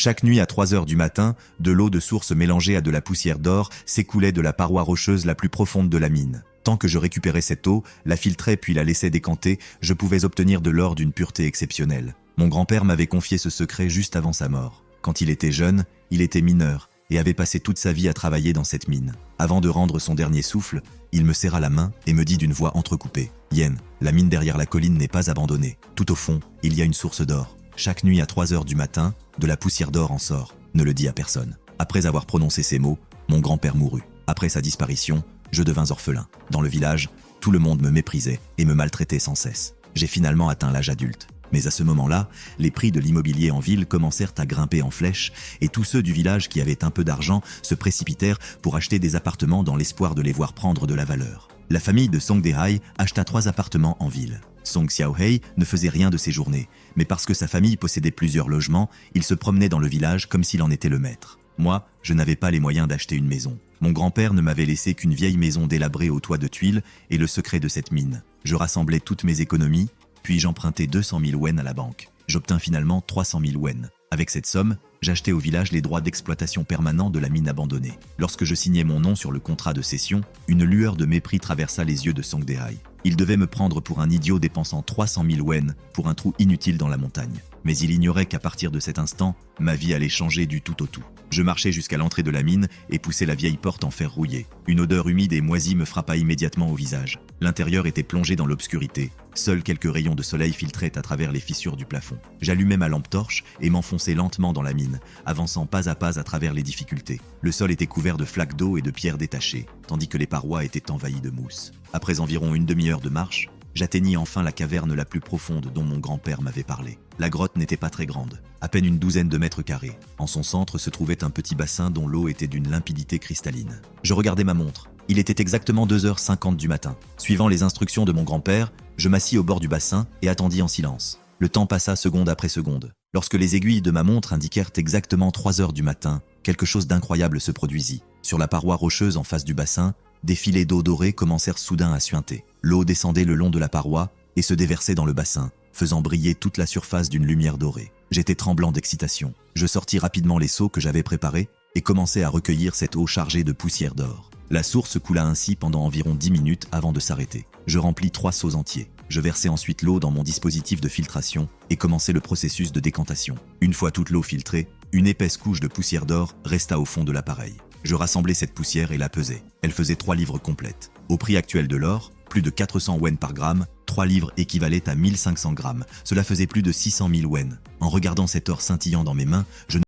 Chaque nuit à 3 heures du matin, de l'eau de source mélangée à de la poussière d'or s'écoulait de la paroi rocheuse la plus profonde de la mine. Tant que je récupérais cette eau, la filtrais puis la laissais décanter, je pouvais obtenir de l'or d'une pureté exceptionnelle. Mon grand-père m'avait confié ce secret juste avant sa mort. Quand il était jeune, il était mineur et avait passé toute sa vie à travailler dans cette mine. Avant de rendre son dernier souffle, il me serra la main et me dit d'une voix entrecoupée « Yen, la mine derrière la colline n'est pas abandonnée. Tout au fond, il y a une source d'or. Chaque nuit à 3 heures du matin, de la poussière d'or en sort. Ne le dis à personne. » Après avoir prononcé ces mots, mon grand-père mourut. Après sa disparition, je devins orphelin. Dans le village, tout le monde me méprisait et me maltraitait sans cesse. J'ai finalement atteint l'âge adulte. Mais à ce moment-là, les prix de l'immobilier en ville commencèrent à grimper en flèche et tous ceux du village qui avaient un peu d'argent se précipitèrent pour acheter des appartements dans l'espoir de les voir prendre de la valeur. La famille de Song Dae-hai acheta 3 appartements en ville. Song Xiao-hei ne faisait rien de ses journées, mais parce que sa famille possédait plusieurs logements, il se promenait dans le village comme s'il en était le maître. Moi, je n'avais pas les moyens d'acheter une maison. Mon grand-père ne m'avait laissé qu'une vieille maison délabrée au toit de tuiles et le secret de cette mine. Je rassemblais toutes mes économies, puis j'empruntai 200 000 wen à la banque. J'obtins finalement 300 000 wen. Avec cette somme, j'achetai au village les droits d'exploitation permanents de la mine abandonnée. Lorsque je signai mon nom sur le contrat de cession, une lueur de mépris traversa les yeux de Song Dae-hai. Il devait me prendre pour un idiot dépensant 300 000 wen pour un trou inutile dans la montagne. Mais il ignorait qu'à partir de cet instant, ma vie allait changer du tout au tout. Je marchai jusqu'à l'entrée de la mine et poussai la vieille porte en fer rouillé. Une odeur humide et moisie me frappa immédiatement au visage. L'intérieur était plongé dans l'obscurité. Seuls quelques rayons de soleil filtraient à travers les fissures du plafond. J'allumai ma lampe torche et m'enfonçai lentement dans la mine, avançant pas à pas à travers les difficultés. Le sol était couvert de flaques d'eau et de pierres détachées, tandis que les parois étaient envahies de mousse. Après environ une demi-heure de marche, j'atteignis enfin la caverne la plus profonde dont mon grand-père m'avait parlé. La grotte n'était pas très grande, à peine une douzaine de mètres carrés. En son centre se trouvait un petit bassin dont l'eau était d'une limpidité cristalline. Je regardai ma montre. Il était exactement 2h50 du matin. Suivant les instructions de mon grand-père, je m'assis au bord du bassin et attendis en silence. Le temps passa seconde après seconde. Lorsque les aiguilles de ma montre indiquèrent exactement 3 heures du matin, quelque chose d'incroyable se produisit. Sur la paroi rocheuse en face du bassin, des filets d'eau dorée commencèrent soudain à suinter. L'eau descendait le long de la paroi et se déversait dans le bassin, faisant briller toute la surface d'une lumière dorée. J'étais tremblant d'excitation. Je sortis rapidement les seaux que j'avais préparés et commençai à recueillir cette eau chargée de poussière d'or. La source coula ainsi pendant environ 10 minutes avant de s'arrêter. Je remplis 3 seaux entiers. Je versai ensuite l'eau dans mon dispositif de filtration et commençai le processus de décantation. Une fois toute l'eau filtrée, une épaisse couche de poussière d'or resta au fond de l'appareil. Je rassemblai cette poussière et la pesai. Elle faisait 3 livres complètes. Au prix actuel de l'or, plus de 400 wen par gramme, 3 livres équivalaient à 1500 grammes. Cela faisait plus de 600 000 wen. En regardant cet or scintillant dans mes mains, je